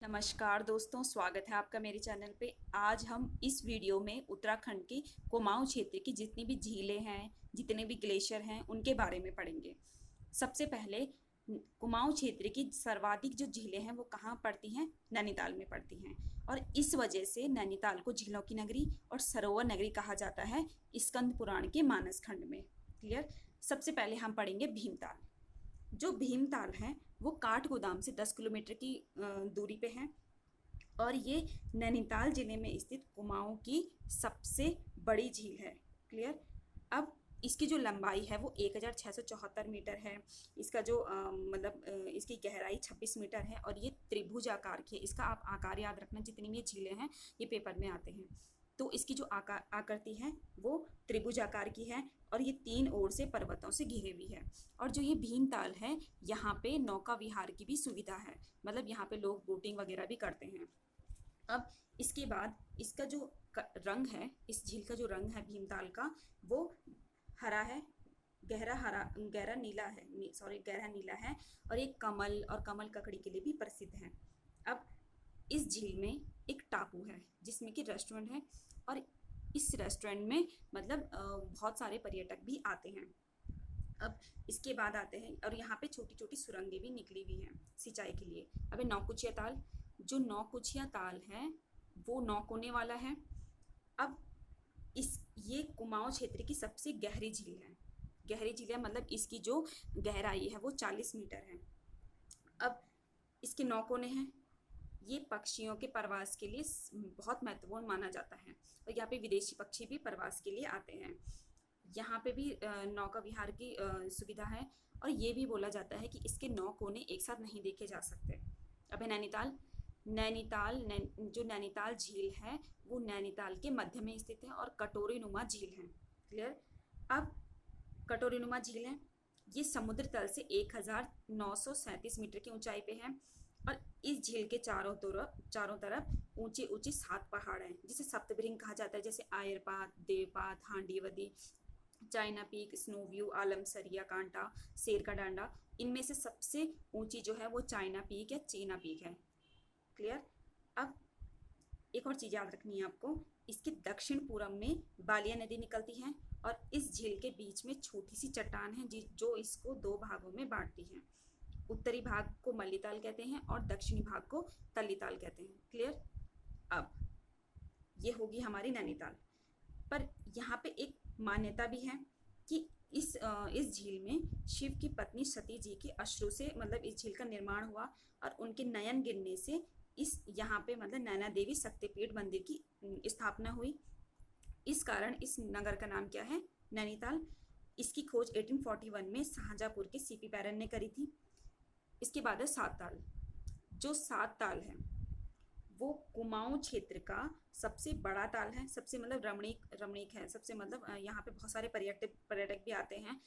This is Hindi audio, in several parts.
नमस्कार दोस्तों, स्वागत है आपका मेरे चैनल पे। आज हम इस वीडियो में उत्तराखंड के कुमाऊं क्षेत्र की जितनी भी झीलें हैं, जितने भी ग्लेशियर हैं, उनके बारे में पढ़ेंगे। सबसे पहले कुमाऊं क्षेत्र की सर्वाधिक जो झीलें हैं वो कहाँ पड़ती हैं? नैनीताल में पड़ती हैं। और इस वजह से नैनीताल को झीलों की नगरी और सरोवर नगरी कहा जाता है स्कंद पुराण के मानस खंड में। क्लियर। सबसे पहले हम पढ़ेंगे भीमताल। जो भीमताल है वो काठगोदाम से 10 किलोमीटर की दूरी पे है और ये नैनीताल जिले में स्थित कुमाऊं की सबसे बड़ी झील है। क्लियर। अब इसकी जो लंबाई है वो 1674 मीटर है। इसका जो इसकी गहराई 26 मीटर है और ये त्रिभुज आकार की है। इसका आप आकार याद रखना, जितनी भी ये झीलें हैं ये पेपर में आते हैं। तो इसकी जो आकृति है वो त्रिभुज आकार की है और ये 3 ओर से पर्वतों से घिरे हुई है। और जो ये भीमताल है यहाँ पे नौका विहार की भी सुविधा है, मतलब यहाँ पे लोग बोटिंग वगैरह भी करते हैं। अब इसके बाद इसका जो रंग है, इस झील का जो रंग है भीमताल का, वो हरा है, गहरा नीला है, गहरा नीला है। और एक कमल और कमल ककड़ी के लिए भी प्रसिद्ध है। अब इस झील में एक टापू है जिसमें कि रेस्टोरेंट है और इस रेस्टोरेंट में बहुत सारे पर्यटक भी आते हैं। अब इसके बाद आते हैं और यहाँ पे छोटी छोटी सुरंगें भी निकली हुई हैं सिंचाई के लिए। अब नौकुचिया ताल, जो नौकुचिया ताल है वो 9 कोने वाला है। अब ये कुमाऊं क्षेत्र की सबसे गहरी झील है। गहरी झील है मतलब इसकी जो गहराई है वो 40 मीटर है। अब इसके 9 कोने हैं। ये पक्षियों के प्रवास के लिए बहुत महत्वपूर्ण माना जाता है और यहाँ पे विदेशी पक्षी भी प्रवास के लिए आते हैं। यहाँ पे भी नौका विहार की सुविधा है और ये भी बोला जाता है कि इसके 9 कोने एक साथ नहीं देखे जा सकते। अब है जो नैनीताल झील है वो नैनीताल के मध्य में स्थित है और कटोरी नुमा झील है। क्लियर। अब कटोरी नुमा झील है, ये समुद्र तल से 1937 मीटर की ऊंचाई पे है और इस झील के चारों तरफ ऊंचे ऊंचे 7 पहाड़ हैं जिसे सप्तभृंग कहा जाता है, जैसे आयरपात, देवपात, हांडीवदी, चाइना पीक, स्नो व्यू, आलमसरिया कांटा, शेर का डांडा। इनमें से सबसे ऊंची जो है वो चाइना पीक या चीना पीक है। क्लियर। अब एक और चीज याद रखनी है आपको, इसके दक्षिण पूर्व में बालिया नदी निकलती है और इस झील के बीच में छोटी सी चट्टान है जो इसको 2 भागों में बांटती है। उत्तरी भाग को मल्लीताल कहते हैं और दक्षिणी भाग को तल्लीताल कहते हैं। क्लियर। अब ये होगी हमारी नैनीताल। पर यहाँ पे एक मान्यता भी है कि इस झील में शिव की पत्नी सती जी के अश्रु से इस झील का निर्माण हुआ और उनके नयन गिरने से इस यहाँ पे नैना देवी शक्तिपीठ मंदिर की स्थापना हुई। इस कारण इस नगर का नाम क्या है? नैनीताल। इसकी खोज 1841 में शाहजहाँपुर के सीपी बैरन ने करी थी। इसके बाद है सात ताल। जो सात ताल है वो कुमाऊं क्षेत्र का सबसे बड़ा ताल है, सबसे रमणीक है, सबसे यहाँ पे बहुत सारे पर्यटक भी आते हैं।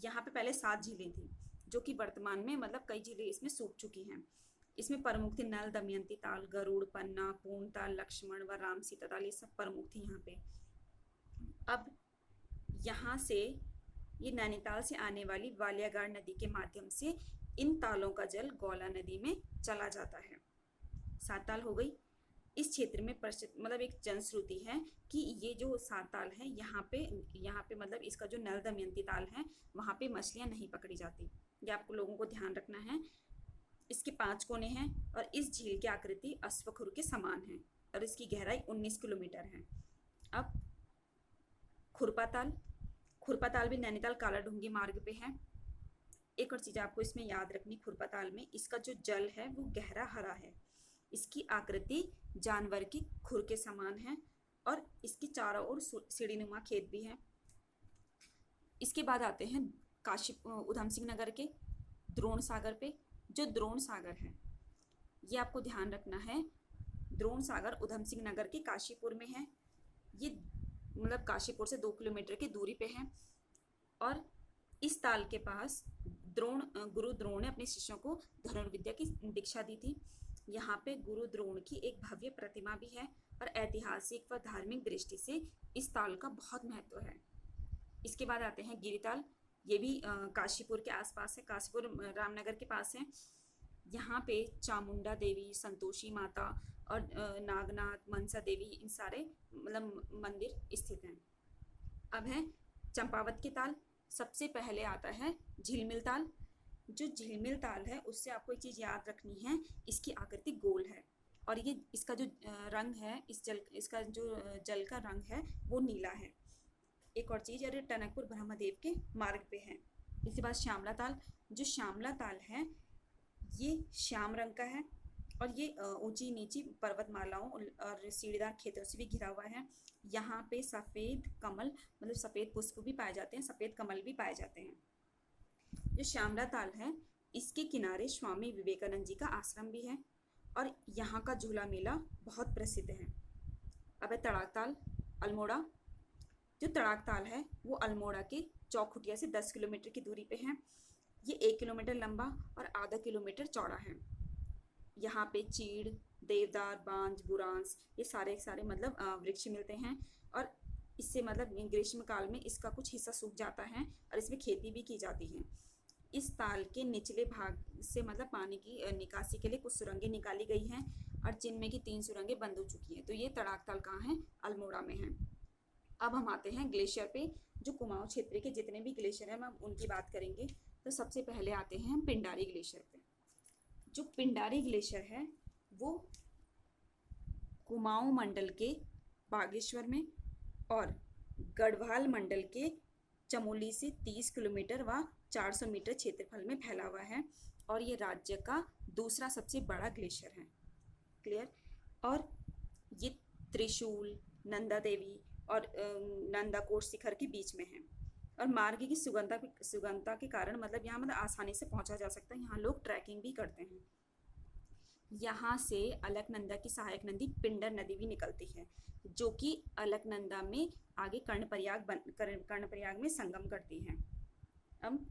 यहाँ पे पहले 7 झीलें थी जो कि वर्तमान में कई झीलें इसमें सूख चुकी हैं। इसमें प्रमुख थी नल, दमयंती ताल, गरुड़, पन्ना, पूर्ण ताल, लक्ष्मण व राम सीता ताल, ये सब प्रमुख थी यहाँ पे। अब यहाँ से ये नैनीताल से आने वाली वालियागाड़ नदी के माध्यम से इन तालों का जल गौला नदी में चला जाता है। 7 ताल हो गई। इस क्षेत्र में एक जनश्रुति है कि ये जो 7 ताल है यहाँ पे इसका जो नल दमयंती ताल है वहाँ पे मछलियाँ नहीं पकड़ी जाती। ये आपको लोगों को ध्यान रखना है। इसके 5 कोने हैं और इस झील की आकृति अश्वखुर के समान है और इसकी गहराई 19 किलोमीटर है। अब खुरपा ताल भी नैनीताल कालाढूंगी मार्ग पे है। एक और चीज आपको इसमें याद रखनी, खुरपा ताल में इसका जो जल है वो गहरा हरा है। इसकी आकृति जानवर की खुर के समान है और इसकी चारों ओर सीढ़ीनुमा खेत भी है। इसके बाद आते हैं उधम सिंह नगर के द्रोण सागर पे। जो द्रोण सागर है ये आपको ध्यान रखना है, द्रोण सागर उधम सिंह नगर के काशीपुर में है। ये काशीपुर से 2 किलोमीटर की दूरी पे है और इस ताल के पास गुरु द्रोण ने अपने शिष्यों को धनुर्विद्या की दीक्षा दी थी। यहाँ पे गुरु द्रोण की एक भव्य प्रतिमा भी है और ऐतिहासिक व धार्मिक दृष्टि से इस ताल का बहुत महत्व है। इसके बाद आते हैं गिरिताल। ये भी काशीपुर के आसपास है, काशीपुर रामनगर के पास है। यहाँ पे चामुंडा देवी, संतोषी माता और नागनाथ, मनसा देवी, इन सारे मतलब मंदिर स्थित हैं। अब है चंपावत के ताल। सबसे पहले आता है झिलमिल ताल। जो झिलमिल ताल है उससे आपको एक चीज़ याद रखनी है, इसकी आकृति गोल है और ये इसका जो रंग है, इसका जो जल का रंग है वो नीला है। एक और चीज़, अरे टनकपुर ब्रह्मदेव के मार्ग पे है। इसके बाद श्यामला ताल। जो श्यामला ताल है ये श्याम रंग का है और ये ऊंची नीची पर्वतमालाओं और सीढ़ीदार खेतों से भी घिरा हुआ है। यहाँ पे सफ़ेद कमल मतलब सफ़ेद पुष्प भी पाए जाते हैं, सफ़ेद कमल भी पाए जाते हैं। जो श्यामला ताल है इसके किनारे स्वामी विवेकानंद जी का आश्रम भी है और यहाँ का झूला मेला बहुत प्रसिद्ध है। अब है तड़ाक ताल, अल्मोड़ा। जो तड़ाक ताल है वो अल्मोड़ा के चौखुटिया से 10 किलोमीटर की दूरी पे है। ये 1 किलोमीटर लंबा और आधा किलोमीटर चौड़ा है। यहाँ पे चीड़, देवदार, बांज, बुरांस, ये सारे सारे मतलब वृक्ष मिलते हैं और इससे मतलब ग्रीष्म काल में इसका कुछ हिस्सा सूख जाता है और इसमें खेती भी की जाती है। इस ताल के निचले भाग से मतलब पानी की निकासी के लिए कुछ सुरंगें निकाली गई हैं और जिनमें की 3 सुरंगें बंद हो चुकी हैं। तो ये तड़ाक ताल कहाँ है? अल्मोड़ा में है। अब हम आते हैं ग्लेशियर पे। जो कुमाऊं क्षेत्र के जितने भी ग्लेशियर हैं हम उनकी बात करेंगे। तो सबसे पहले आते हैं हम पिंडारी ग्लेशियर पे। जो पिंडारी ग्लेशियर है वो कुमाऊं मंडल के बागेश्वर में और गढ़वाल मंडल के चमोली से 30 किलोमीटर व 400 मीटर क्षेत्रफल में फैला हुआ है और ये राज्य का दूसरा सबसे बड़ा ग्लेशियर है। क्लियर? और ये त्रिशूल, नंदा देवी और नंदाकोट शिखर के बीच में है और मार्ग की सुगमता के कारण मतलब यहाँ मतलब आसानी से पहुँचा जा सकता है। यहाँ लोग ट्रैकिंग भी करते हैं। यहाँ से अलकनंदा की सहायक नदी पिंडर नदी भी निकलती है जो कि अलकनंदा में आगे कर्णप्रयाग में संगम करती है। अब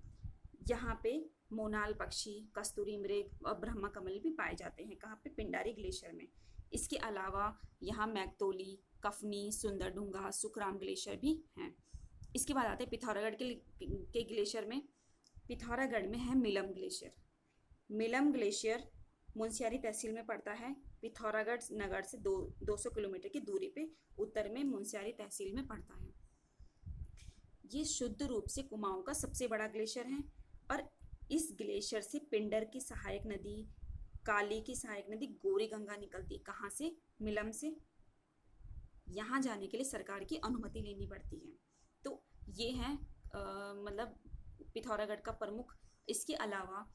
यहाँ पे मोनाल पक्षी, कस्तूरी मृग और ब्रह्मा कमल भी पाए जाते हैं। कहाँ पे? पिंडारी ग्लेशियर में। इसके अलावा यहाँ मैगतोली, कफनी, सुंदरडूंगा, सुखराम ग्लेशियर भी हैं। इसके बाद आते हैं पिथौरागढ़ के ग्लेशियर में। पिथौरागढ़ में है मिलम ग्लेशियर। मिलम ग्लेशियर मुंशियारी तहसील में पड़ता है। पिथौरागढ़ नगर से 200 किलोमीटर की दूरी पे उत्तर में मुंशियारी तहसील में पड़ता है। ये शुद्ध रूप से कुमाऊं का सबसे बड़ा ग्लेशियर है और इस ग्लेशियर से पिंडर की सहायक नदी, काली की सहायक नदी गोरी गंगा निकलती। कहाँ से? मिलम से। यहाँ जाने के लिए सरकार की अनुमति लेनी पड़ती है। तो ये है मतलब पिथौरागढ़ का प्रमुख। इसके अलावा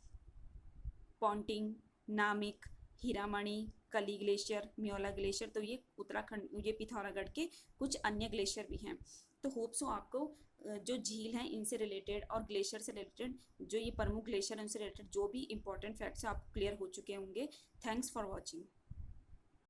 पॉन्टिंग, नामिक, हीरामणि, कली ग्लेशियर, म्योला ग्लेशियर, तो ये उत्तराखंड, ये पिथौरागढ़ के कुछ अन्य ग्लेशियर भी हैं। तो होप सो आपको जो झील हैं इनसे रिलेटेड और ग्लेशियर से रिलेटेड जो ये प्रमुख ग्लेशियर हैं उनसे रिलेटेड जो भी इंपॉर्टेंट फैक्ट्स हैं आपको क्लियर हो चुके होंगे। Thanks for watching.